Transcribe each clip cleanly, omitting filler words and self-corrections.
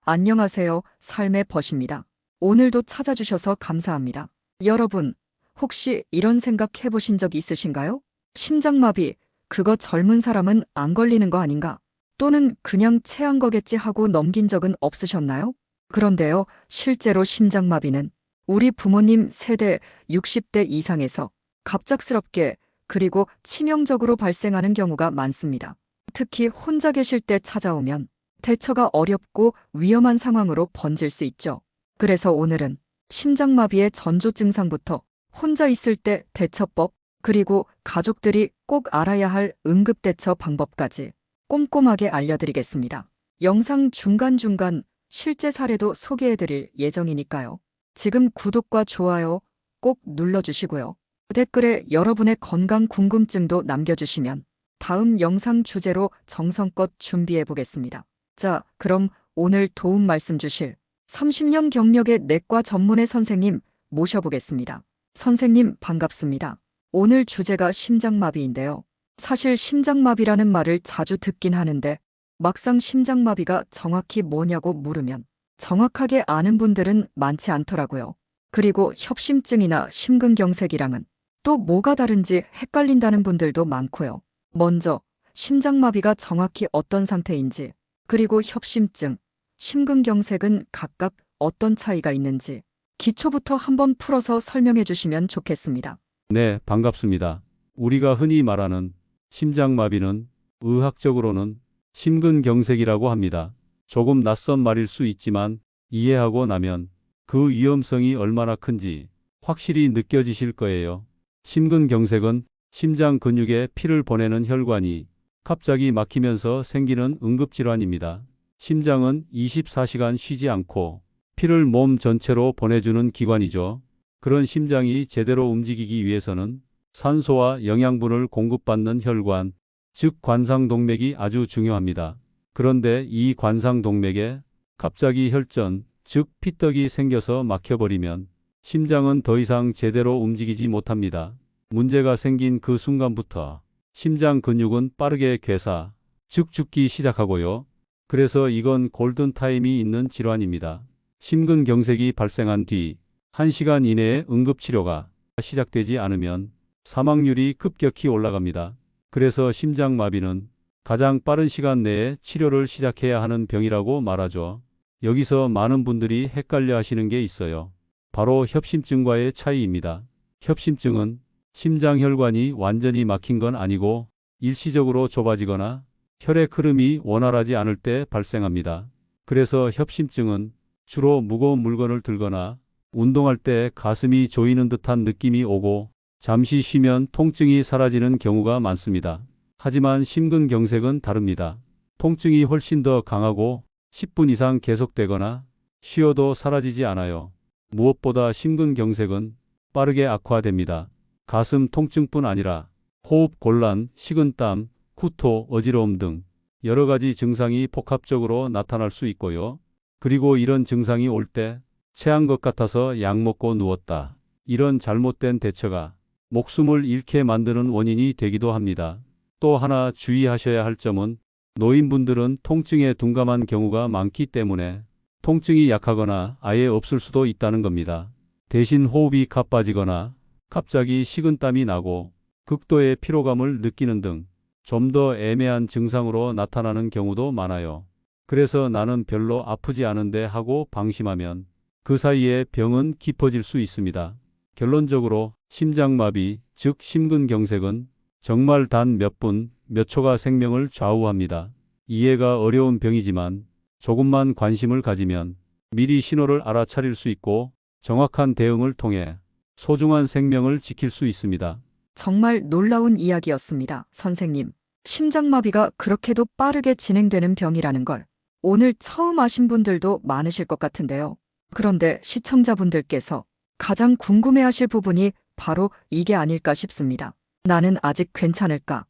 안녕하세요. 삶의 벗입니다. 오늘도 찾아주셔서 감사합니다. 여러분, 혹시 이런 생각 해보신 적 있으신가요? 심장마비, 그거 젊은 사람은 안 걸리는 거 아닌가? 또는 그냥 체한 거겠지 하고 넘긴 적은 없으셨나요? 그런데요, 실제로 심장마비는 우리 부모님 세대 60대 이상에서 갑작스럽게 그리고 치명적으로 발생하는 경우가 많습니다. 특히 혼자 계실 때 찾아오면 대처가 어렵고 위험한 상황으로 번질 수 있죠. 그래서 오늘은 심장마비의 전조 증상부터 혼자 있을 때 대처법, 그리고 가족들이 꼭 알아야 할 응급대처 방법까지 꼼꼼하게 알려드리겠습니다. 영상 중간중간 실제 사례도 소개해드릴 예정이니까요. 지금 구독과 좋아요 꼭 눌러주시고요. 댓글에 여러분의 건강 궁금증도 남겨주시면 다음 영상 주제로 정성껏 준비해보겠습니다. 자, 그럼 오늘 도움 말씀 주실 30년 경력의 내과 전문의 선생님 모셔보겠습니다. 선생님 반갑습니다. 오늘 주제가 심장마비인데요. 사실 심장마비라는 말을 자주 듣긴 하는데 막상 심장마비가 정확히 뭐냐고 물으면 정확하게 아는 분들은 많지 않더라고요. 그리고 협심증이나 심근경색이랑은 또 뭐가 다른지 헷갈린다는 분들도 많고요. 먼저 심장마비가 정확히 어떤 상태인지, 그리고 협심증, 심근경색은 각각 어떤 차이가 있는지 기초부터 한번 풀어서 설명해 주시면 좋겠습니다. 네, 반갑습니다. 우리가 흔히 말하는 심장마비는 의학적으로는 심근경색이라고 합니다. 조금 낯선 말일 수 있지만 이해하고 나면 그 위험성이 얼마나 큰지 확실히 느껴지실 거예요. 심근경색은 심장 근육에 피를 보내는 혈관이 갑자기 막히면서 생기는 응급질환입니다. 심장은 24시간 쉬지 않고 피를 몸 전체로 보내주는 기관이죠. 그런 심장이 제대로 움직이기 위해서는 산소와 영양분을 공급받는 혈관, 즉 관상동맥이 아주 중요합니다. 그런데 이 관상동맥에 갑자기 혈전, 즉 피떡이 생겨서 막혀버리면 심장은 더 이상 제대로 움직이지 못합니다. 문제가 생긴 그 순간부터 심장 근육은 빠르게 괴사, 즉 죽기 시작하고요. 그래서 이건 골든타임이 있는 질환입니다. 심근경색이 발생한 뒤 1시간 이내에 응급치료가 시작되지 않으면 사망률이 급격히 올라갑니다. 그래서 심장마비는 가장 빠른 시간 내에 치료를 시작해야 하는 병이라고 말하죠. 여기서 많은 분들이 헷갈려 하시는 게 있어요. 바로 협심증과의 차이입니다. 협심증은 심장혈관이 완전히 막힌 건 아니고 일시적으로 좁아지거나 혈액 흐름이 원활하지 않을 때 발생합니다. 그래서 협심증은 주로 무거운 물건을 들거나 운동할 때 가슴이 조이는 듯한 느낌이 오고 잠시 쉬면 통증이 사라지는 경우가 많습니다. 하지만 심근경색은 다릅니다. 통증이 훨씬 더 강하고 10분 이상 계속되거나 쉬어도 사라지지 않아요. 무엇보다 심근경색은 빠르게 악화됩니다. 가슴 통증뿐 아니라 호흡 곤란, 식은땀, 구토, 어지러움 등 여러 가지 증상이 복합적으로 나타날 수 있고요. 그리고 이런 증상이 올 때 체한 것 같아서 약 먹고 누웠다. 이런 잘못된 대처가 목숨을 잃게 만드는 원인이 되기도 합니다. 또 하나 주의하셔야 할 점은 노인분들은 통증에 둔감한 경우가 많기 때문에 통증이 약하거나 아예 없을 수도 있다는 겁니다. 대신 호흡이 가빠지거나 갑자기 식은땀이 나고 극도의 피로감을 느끼는 등 좀 더 애매한 증상으로 나타나는 경우도 많아요. 그래서 나는 별로 아프지 않은데 하고 방심하면 그 사이에 병은 깊어질 수 있습니다. 결론적으로 심장마비, 즉 심근경색은 정말 단 몇 분, 몇 초가 생명을 좌우합니다. 이해가 어려운 병이지만 조금만 관심을 가지면 미리 신호를 알아차릴 수 있고 정확한 대응을 통해 소중한 생명을 지킬 수 있습니다. 정말 놀라운 이야기였습니다, 선생님. 심장마비가 그렇게도 빠르게 진행되는 병이라는 걸 오늘 처음 아신 분들도 많으실 것 같은데요. 그런데 시청자분들께서 가장 궁금해하실 부분이 바로 이게 아닐까 싶습니다. 나는 아직 괜찮을까?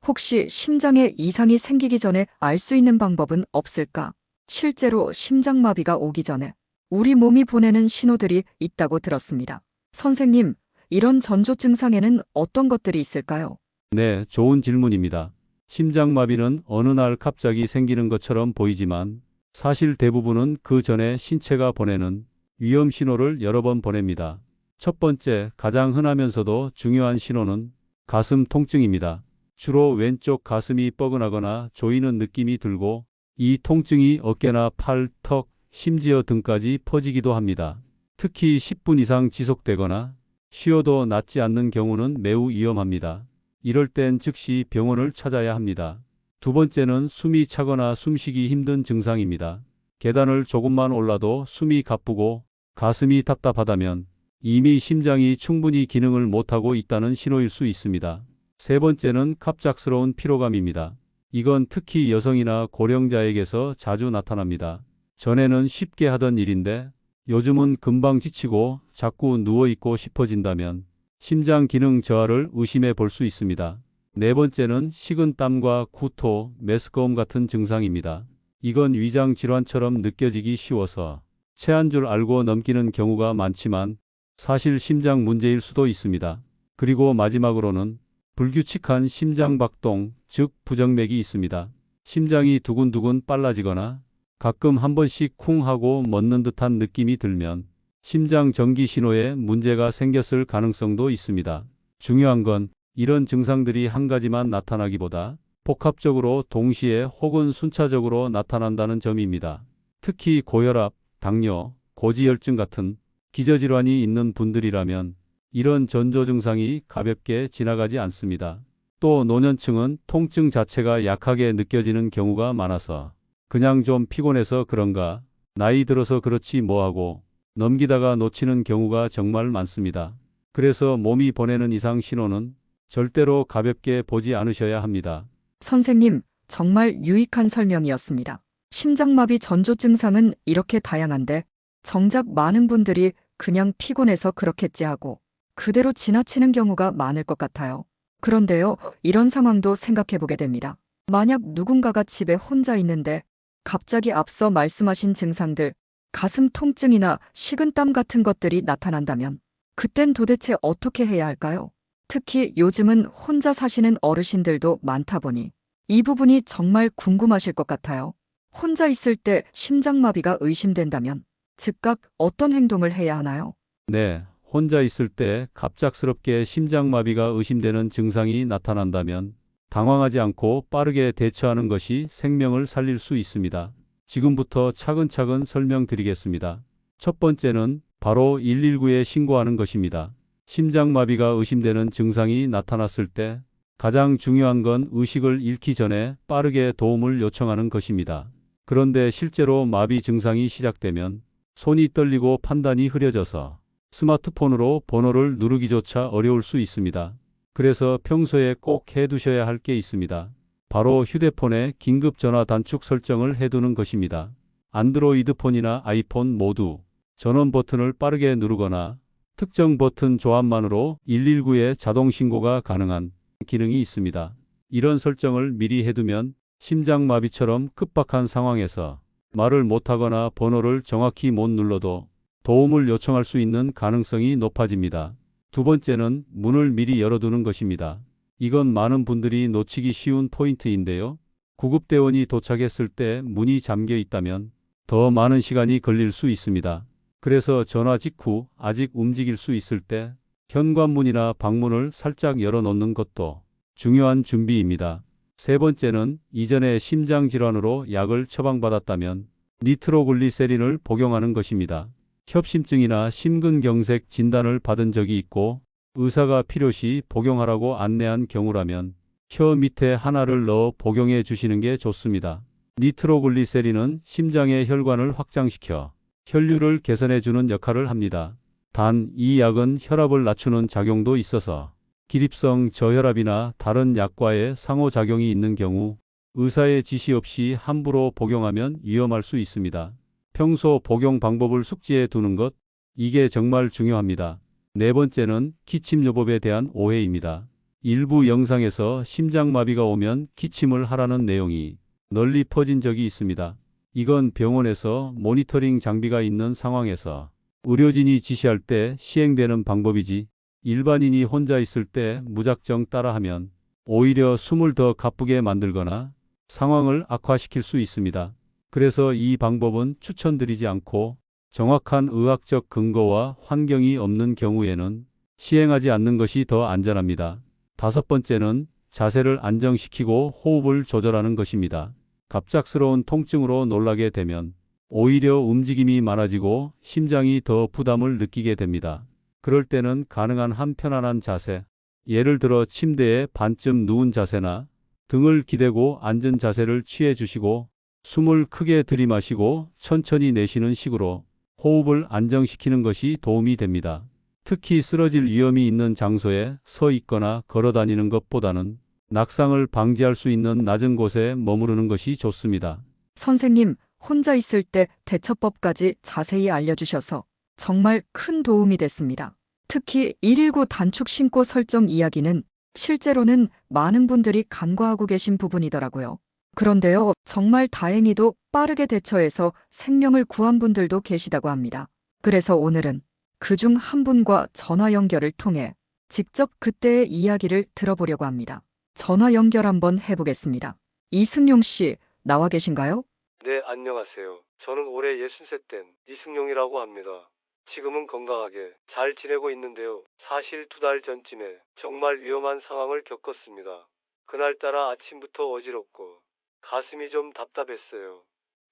혹시 심장에 이상이 생기기 전에 알 수 있는 방법은 없을까? 실제로 심장마비가 오기 전에 우리 몸이 보내는 신호들이 있다고 들었습니다. 선생님, 이런 전조 증상에는 어떤 것들이 있을까요? 네, 좋은 질문입니다. 심장마비는 어느 날 갑자기 생기는 것처럼 보이지만 사실 대부분은 그 전에 신체가 보내는 위험 신호를 여러 번 보냅니다. 첫 번째, 가장 흔하면서도 중요한 신호는 가슴 통증입니다. 주로 왼쪽 가슴이 뻐근하거나 조이는 느낌이 들고 이 통증이 어깨나 팔, 턱, 심지어 등까지 퍼지기도 합니다. 특히 10분 이상 지속되거나 쉬어도 낫지 않는 경우는 매우 위험합니다. 이럴 땐 즉시 병원을 찾아야 합니다. 두 번째는 숨이 차거나 숨쉬기 힘든 증상입니다. 계단을 조금만 올라도 숨이 가쁘고 가슴이 답답하다면 이미 심장이 충분히 기능을 못하고 있다는 신호일 수 있습니다. 세 번째는 갑작스러운 피로감입니다. 이건 특히 여성이나 고령자에게서 자주 나타납니다. 전에는 쉽게 하던 일인데 요즘은 금방 지치고 자꾸 누워있고 싶어진다면 심장 기능 저하를 의심해 볼 수 있습니다. 네 번째는 식은땀과 구토, 메스꺼움 같은 증상입니다. 이건 위장 질환처럼 느껴지기 쉬워서 체한 줄 알고 넘기는 경우가 많지만 사실 심장 문제일 수도 있습니다. 그리고 마지막으로는 불규칙한 심장박동, 즉 부정맥이 있습니다. 심장이 두근두근 빨라지거나 가끔 한 번씩 쿵 하고 멎는 듯한 느낌이 들면 심장 전기 신호에 문제가 생겼을 가능성도 있습니다. 중요한 건 이런 증상들이 한 가지만 나타나기보다 복합적으로 동시에 혹은 순차적으로 나타난다는 점입니다. 특히 고혈압, 당뇨, 고지혈증 같은 기저질환이 있는 분들이라면 이런 전조 증상이 가볍게 지나가지 않습니다. 또 노년층은 통증 자체가 약하게 느껴지는 경우가 많아서 그냥 좀 피곤해서 그런가, 나이 들어서 그렇지 뭐하고 넘기다가 놓치는 경우가 정말 많습니다. 그래서 몸이 보내는 이상 신호는 절대로 가볍게 보지 않으셔야 합니다. 선생님, 정말 유익한 설명이었습니다. 심장마비 전조 증상은 이렇게 다양한데 정작 많은 분들이 그냥 피곤해서 그렇겠지 하고 그대로 지나치는 경우가 많을 것 같아요. 그런데요, 이런 상황도 생각해 보게 됩니다. 만약 누군가가 집에 혼자 있는데 갑자기 앞서 말씀하신 증상들, 가슴 통증이나 식은땀 같은 것들이 나타난다면 그땐 도대체 어떻게 해야 할까요? 특히 요즘은 혼자 사시는 어르신들도 많다 보니 이 부분이 정말 궁금하실 것 같아요. 혼자 있을 때 심장마비가 의심된다면 즉각 어떤 행동을 해야 하나요? 네, 혼자 있을 때 갑작스럽게 심장마비가 의심되는 증상이 나타난다면 당황하지 않고 빠르게 대처하는 것이 생명을 살릴 수 있습니다. 지금부터 차근차근 설명드리겠습니다. 첫 번째는 바로 119에 신고하는 것입니다. 심장마비가 의심되는 증상이 나타났을 때 가장 중요한 건 의식을 잃기 전에 빠르게 도움을 요청하는 것입니다. 그런데 실제로 마비 증상이 시작되면 손이 떨리고 판단이 흐려져서 스마트폰으로 번호를 누르기조차 어려울 수 있습니다. 그래서 평소에 꼭 해두셔야 할 게 있습니다. 바로 휴대폰에 긴급 전화 단축 설정을 해두는 것입니다. 안드로이드 폰이나 아이폰 모두 전원 버튼을 빠르게 누르거나 특정 버튼 조합만으로 119에 자동 신고가 가능한 기능이 있습니다. 이런 설정을 미리 해두면 심장마비처럼 급박한 상황에서 말을 못하거나 번호를 정확히 못 눌러도 도움을 요청할 수 있는 가능성이 높아집니다. 두 번째는 문을 미리 열어두는 것입니다. 이건 많은 분들이 놓치기 쉬운 포인트인데요. 구급대원이 도착했을 때 문이 잠겨 있다면 더 많은 시간이 걸릴 수 있습니다. 그래서 전화 직후 아직 움직일 수 있을 때 현관문이나 방문을 살짝 열어놓는 것도 중요한 준비입니다. 세 번째는 이전에 심장질환으로 약을 처방받았다면 니트로글리세린을 복용하는 것입니다. 협심증이나 심근경색 진단을 받은 적이 있고 의사가 필요시 복용하라고 안내한 경우라면 혀 밑에 하나를 넣어 복용해 주시는 게 좋습니다. 니트로글리세린은 심장의 혈관을 확장시켜 혈류를 개선해 주는 역할을 합니다. 단 이 약은 혈압을 낮추는 작용도 있어서 기립성 저혈압이나 다른 약과의 상호작용이 있는 경우 의사의 지시 없이 함부로 복용하면 위험할 수 있습니다. 평소 복용 방법을 숙지해 두는 것, 이게 정말 중요합니다. 네 번째는 기침요법에 대한 오해입니다. 일부 영상에서 심장마비가 오면 기침을 하라는 내용이 널리 퍼진 적이 있습니다. 이건 병원에서 모니터링 장비가 있는 상황에서 의료진이 지시할 때 시행되는 방법이지 일반인이 혼자 있을 때 무작정 따라하면 오히려 숨을 더 가쁘게 만들거나 상황을 악화시킬 수 있습니다. 그래서 이 방법은 추천드리지 않고 정확한 의학적 근거와 환경이 없는 경우에는 시행하지 않는 것이 더 안전합니다. 다섯 번째는 자세를 안정시키고 호흡을 조절하는 것입니다. 갑작스러운 통증으로 놀라게 되면 오히려 움직임이 많아지고 심장이 더 부담을 느끼게 됩니다. 그럴 때는 가능한 한 편안한 자세, 예를 들어 침대에 반쯤 누운 자세나 등을 기대고 앉은 자세를 취해 주시고 숨을 크게 들이마시고 천천히 내쉬는 식으로 호흡을 안정시키는 것이 도움이 됩니다. 특히 쓰러질 위험이 있는 장소에 서 있거나 걸어 다니는 것보다는 낙상을 방지할 수 있는 낮은 곳에 머무르는 것이 좋습니다. 선생님, 혼자 있을 때 대처법까지 자세히 알려주셔서 정말 큰 도움이 됐습니다. 특히 119 단축 신고 설정 이야기는 실제로는 많은 분들이 간과하고 계신 부분이더라고요. 그런데요, 정말 다행히도 빠르게 대처해서 생명을 구한 분들도 계시다고 합니다. 그래서 오늘은 그중 한 분과 전화 연결을 통해 직접 그때의 이야기를 들어보려고 합니다. 전화 연결 한번 해보겠습니다. 이승용 씨, 나와 계신가요? 네, 안녕하세요. 저는 올해 63 된 이승용이라고 합니다. 지금은 건강하게 잘 지내고 있는데요. 사실 2달 전쯤에 정말 위험한 상황을 겪었습니다. 그날따라 아침부터 어지럽고 가슴이 좀 답답했어요.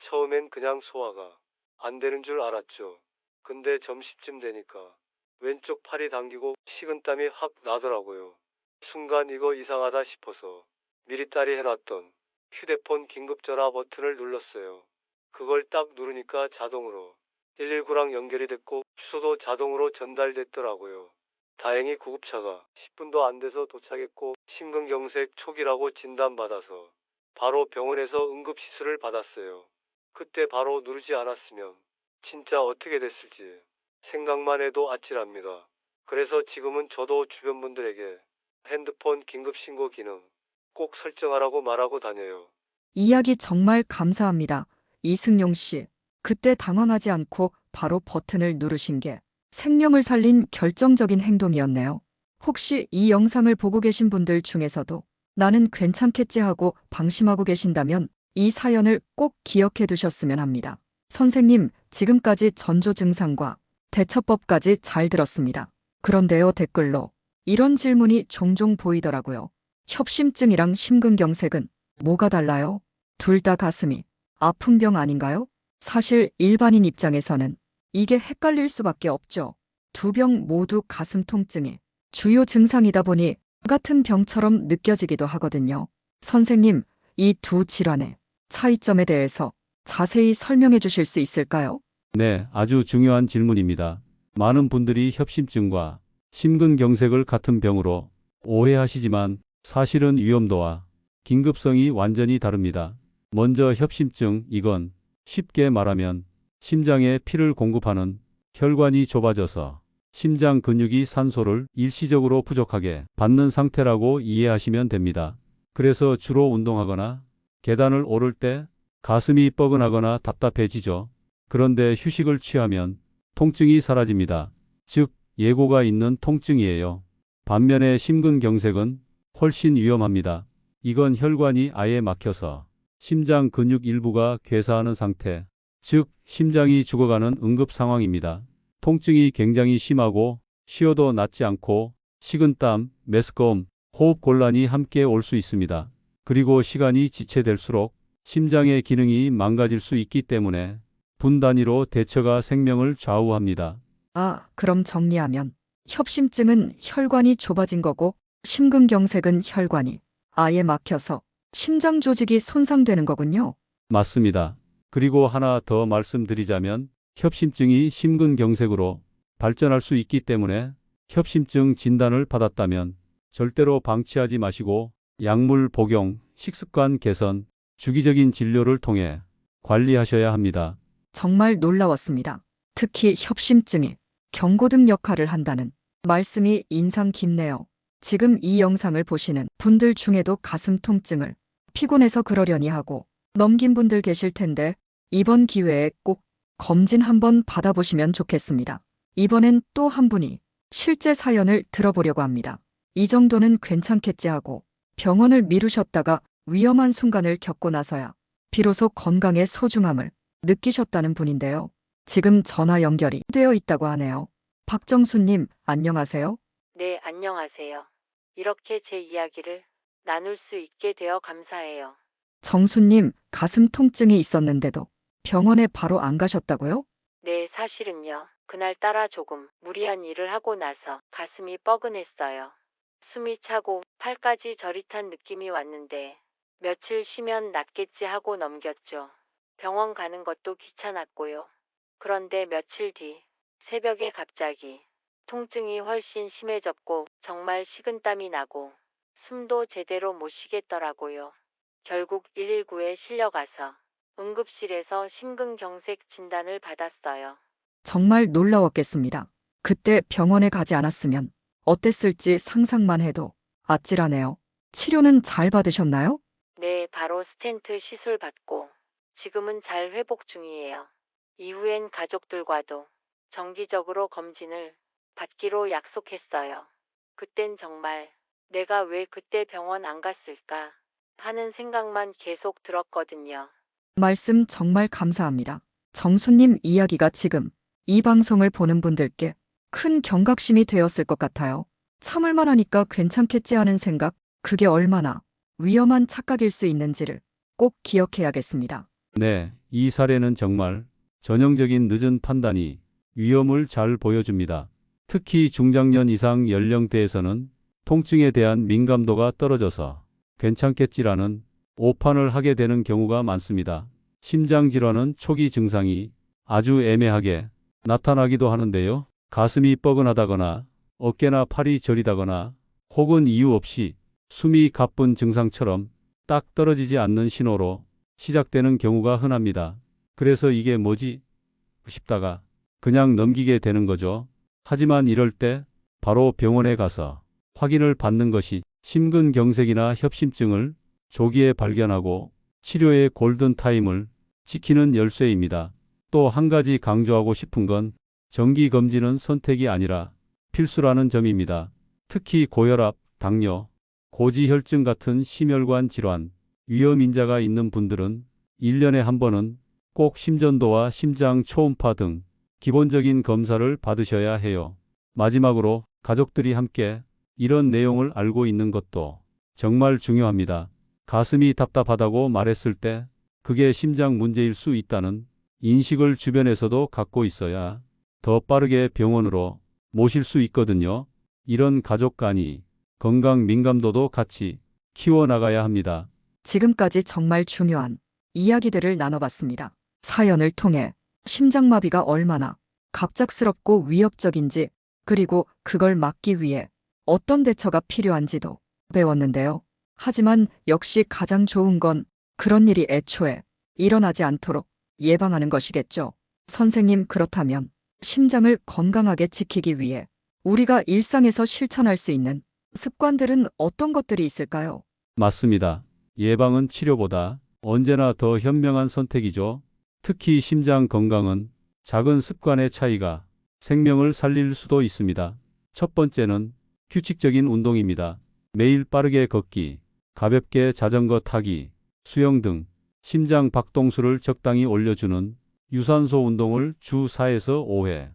처음엔 그냥 소화가 안 되는 줄 알았죠. 근데 점심쯤 되니까 왼쪽 팔이 당기고 식은땀이 확 나더라고요. 순간 이거 이상하다 싶어서 미리 딸이 해놨던 휴대폰 긴급전화 버튼을 눌렀어요. 그걸 딱 누르니까 자동으로 119랑 연결이 됐고 주소도 자동으로 전달됐더라고요. 다행히 구급차가 10분도 안 돼서 도착했고 심근경색 초기라고 진단받아서 바로 병원에서 응급시술을 받았어요. 그때 바로 누르지 않았으면 진짜 어떻게 됐을지 생각만 해도 아찔합니다. 그래서 지금은 저도 주변 분들에게 핸드폰 긴급신고 기능 꼭 설정하라고 말하고 다녀요. 이야기 정말 감사합니다. 이승용 씨, 그때 당황하지 않고 바로 버튼을 누르신 게 생명을 살린 결정적인 행동이었네요. 혹시 이 영상을 보고 계신 분들 중에서도 나는 괜찮겠지 하고 방심하고 계신다면 이 사연을 꼭 기억해 두셨으면 합니다. 선생님, 지금까지 전조 증상과 대처법까지 잘 들었습니다. 그런데요, 댓글로 이런 질문이 종종 보이더라고요. 협심증이랑 심근경색은 뭐가 달라요? 둘 다 가슴이 아픈 병 아닌가요? 사실 일반인 입장에서는 이게 헷갈릴 수밖에 없죠. 두 병 모두 가슴 통증이 주요 증상이다 보니 같은 병처럼 느껴지기도 하거든요. 선생님, 이 두 질환의 차이점에 대해서 자세히 설명해 주실 수 있을까요? 네, 아주 중요한 질문입니다. 많은 분들이 협심증과 심근경색을 같은 병으로 오해하시지만 사실은 위험도와 긴급성이 완전히 다릅니다. 먼저 협심증, 이건 쉽게 말하면 심장에 피를 공급하는 혈관이 좁아져서 심장 근육이 산소를 일시적으로 부족하게 받는 상태라고 이해하시면 됩니다. 그래서 주로 운동하거나 계단을 오를 때 가슴이 뻐근하거나 답답해지죠. 그런데 휴식을 취하면 통증이 사라집니다. 즉, 예고가 있는 통증이에요. 반면에 심근경색은 훨씬 위험합니다. 이건 혈관이 아예 막혀서 심장 근육 일부가 괴사하는 상태, 즉 심장이 죽어가는 응급 상황입니다. 통증이 굉장히 심하고 쉬어도 낫지 않고 식은땀, 메스꺼움, 호흡 곤란이 함께 올 수 있습니다. 그리고 시간이 지체될수록 심장의 기능이 망가질 수 있기 때문에 분 단위로 대처가 생명을 좌우합니다. 그럼 정리하면 협심증은 혈관이 좁아진 거고 심근경색은 혈관이 아예 막혀서 심장 조직이 손상되는 거군요. 맞습니다. 그리고 하나 더 말씀드리자면 협심증이 심근경색으로 발전할 수 있기 때문에 협심증 진단을 받았다면 절대로 방치하지 마시고 약물 복용, 식습관 개선, 주기적인 진료를 통해 관리하셔야 합니다. 정말 놀라웠습니다. 특히 협심증이 경고등 역할을 한다는 말씀이 인상 깊네요. 지금 이 영상을 보시는 분들 중에도 가슴 통증을 피곤해서 그러려니 하고 넘긴 분들 계실 텐데 이번 기회에 꼭 검진 한번 받아보시면 좋겠습니다. 이번엔 또 한 분이 실제 사연을 들어보려고 합니다. 이 정도는 괜찮겠지 하고 병원을 미루셨다가 위험한 순간을 겪고 나서야 비로소 건강의 소중함을 느끼셨다는 분인데요. 지금 전화 연결이 되어 있다고 하네요. 박정수님, 안녕하세요. 네, 안녕하세요. 이렇게 제 이야기를 나눌 수 있게 되어 감사해요. 정수님, 가슴 통증이 있었는데도 병원에 바로 안 가셨다고요? 네, 사실은요. 그날따라 조금 무리한 일을 하고 나서 가슴이 뻐근했어요. 숨이 차고 팔까지 저릿한 느낌이 왔는데 며칠 쉬면 낫겠지 하고 넘겼죠. 병원 가는 것도 귀찮았고요. 그런데 며칠 뒤 새벽에 갑자기 통증이 훨씬 심해졌고 정말 식은땀이 나고 숨도 제대로 못 쉬겠더라고요. 결국 119에 실려가서 응급실에서 심근경색 진단을 받았어요. 정말 놀라웠겠습니다. 그때 병원에 가지 않았으면 어땠을지 상상만 해도 아찔하네요. 치료는 잘 받으셨나요? 네, 바로 스텐트 시술 받고 지금은 잘 회복 중이에요. 이후엔 가족들과도 정기적으로 검진을 받기로 약속했어요. 그땐 정말 내가 왜 그때 병원 안 갔을까 하는 생각만 계속 들었거든요. 말씀 정말 감사합니다. 정수님 이야기가 지금 이 방송을 보는 분들께 큰 경각심이 되었을 것 같아요. 참을만 하니까 괜찮겠지 하는 생각, 그게 얼마나 위험한 착각일 수 있는지를 꼭 기억해야겠습니다. 네, 이 사례는 정말 전형적인 늦은 판단이 위험을 잘 보여줍니다. 특히 중장년 이상 연령대에서는 통증에 대한 민감도가 떨어져서 괜찮겠지라는 오판을 하게 되는 경우가 많습니다. 심장질환은 초기 증상이 아주 애매하게 나타나기도 하는데요. 가슴이 뻐근하다거나 어깨나 팔이 저리다거나 혹은 이유 없이 숨이 가쁜 증상처럼 딱 떨어지지 않는 신호로 시작되는 경우가 흔합니다. 그래서 이게 뭐지 싶다가 그냥 넘기게 되는 거죠. 하지만 이럴 때 바로 병원에 가서 확인을 받는 것이 심근경색이나 협심증을 조기에 발견하고 치료의 골든타임을 지키는 열쇠입니다. 또 한 가지 강조하고 싶은 건 정기검진은 선택이 아니라 필수라는 점입니다. 특히 고혈압, 당뇨, 고지혈증 같은 심혈관 질환, 위험인자가 있는 분들은 1년에 한 번은 꼭 심전도와 심장 초음파 등 기본적인 검사를 받으셔야 해요. 마지막으로 가족들이 함께 이런 내용을 알고 있는 것도 정말 중요합니다. 가슴이 답답하다고 말했을 때 그게 심장 문제일 수 있다는 인식을 주변에서도 갖고 있어야 더 빠르게 병원으로 모실 수 있거든요. 이런 가족 간이 건강 민감도도 같이 키워나가야 합니다. 지금까지 정말 중요한 이야기들을 나눠봤습니다. 사연을 통해 심장마비가 얼마나 갑작스럽고 위협적인지, 그리고 그걸 막기 위해 어떤 대처가 필요한지도 배웠는데요. 하지만 역시 가장 좋은 건 그런 일이 애초에 일어나지 않도록 예방하는 것이겠죠. 선생님, 그렇다면 심장을 건강하게 지키기 위해 우리가 일상에서 실천할 수 있는 습관들은 어떤 것들이 있을까요? 맞습니다. 예방은 치료보다 언제나 더 현명한 선택이죠. 특히 심장 건강은 작은 습관의 차이가 생명을 살릴 수도 있습니다. 첫 번째는 규칙적인 운동입니다. 매일 빠르게 걷기, 가볍게 자전거 타기, 수영 등 심장 박동수를 적당히 올려주는 유산소 운동을 주 4에서 5회,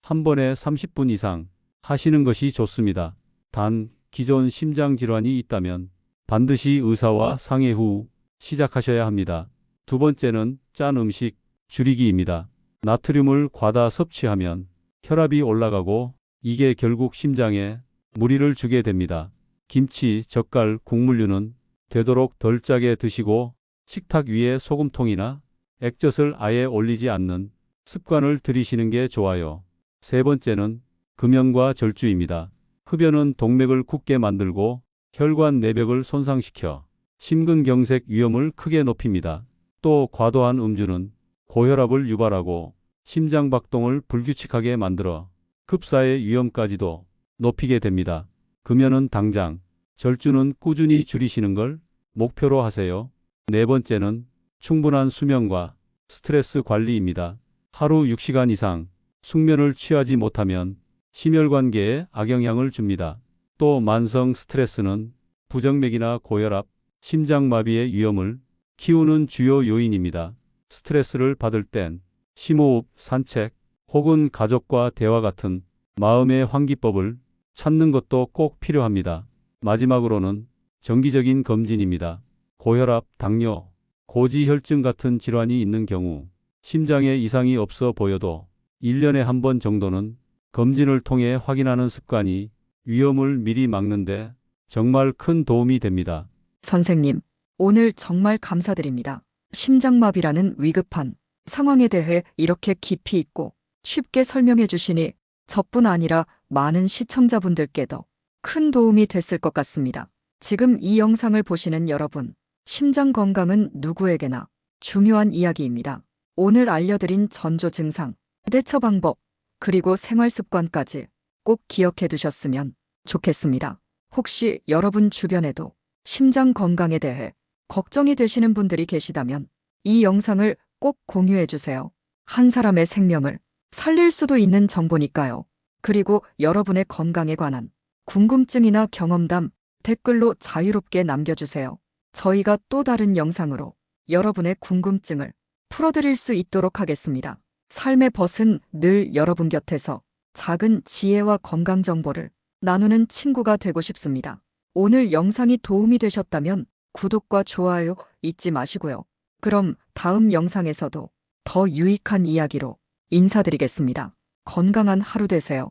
한 번에 30분 이상 하시는 것이 좋습니다. 단, 기존 심장 질환이 있다면 반드시 의사와 상의 후 시작하셔야 합니다. 두 번째는 짠 음식 줄이기입니다. 나트륨을 과다 섭취하면 혈압이 올라가고 이게 결국 심장에 무리를 주게 됩니다. 김치, 젓갈, 국물류는 되도록 덜 짜게 드시고 식탁 위에 소금통이나 액젓을 아예 올리지 않는 습관을 들이시는 게 좋아요. 세 번째는 금연과 절주입니다. 흡연은 동맥을 굳게 만들고 혈관 내벽을 손상시켜 심근경색 위험을 크게 높입니다. 또 과도한 음주는 고혈압을 유발하고 심장박동을 불규칙하게 만들어 급사의 위험까지도 높이게 됩니다. 금연은 당장, 절주는 꾸준히 줄이시는 걸 목표로 하세요. 네 번째는 충분한 수면과 스트레스 관리입니다. 하루 6시간 이상 숙면을 취하지 못하면 심혈관계에 악영향을 줍니다. 또 만성 스트레스는 부정맥이나 고혈압, 심장마비의 위험을 키우는 주요 요인입니다. 스트레스를 받을 땐 심호흡, 산책, 혹은 가족과 대화 같은 마음의 환기법을 찾는 것도 꼭 필요합니다. 마지막으로는 정기적인 검진입니다. 고혈압, 당뇨, 고지혈증 같은 질환이 있는 경우 심장에 이상이 없어 보여도 1년에 한 번 정도는 검진을 통해 확인하는 습관이 위험을 미리 막는데 정말 큰 도움이 됩니다. 선생님, 오늘 정말 감사드립니다. 심장마비라는 위급한 상황에 대해 이렇게 깊이 있고 쉽게 설명해 주시니 저뿐 아니라 많은 시청자분들께도 큰 도움이 됐을 것 같습니다. 지금 이 영상을 보시는 여러분, 심장 건강은 누구에게나 중요한 이야기입니다. 오늘 알려드린 전조 증상, 대처 방법, 그리고 생활 습관까지 꼭 기억해 두셨으면 좋겠습니다. 혹시 여러분 주변에도 심장 건강에 대해 걱정이 되시는 분들이 계시다면 이 영상을 꼭 공유해 주세요. 한 사람의 생명을 살릴 수도 있는 정보니까요. 그리고 여러분의 건강에 관한 궁금증이나 경험담 댓글로 자유롭게 남겨주세요. 저희가 또 다른 영상으로 여러분의 궁금증을 풀어드릴 수 있도록 하겠습니다. 삶의 벗은 늘 여러분 곁에서 작은 지혜와 건강 정보를 나누는 친구가 되고 싶습니다. 오늘 영상이 도움이 되셨다면 구독과 좋아요 잊지 마시고요. 그럼 다음 영상에서도 더 유익한 이야기로 인사드리겠습니다. 건강한 하루 되세요.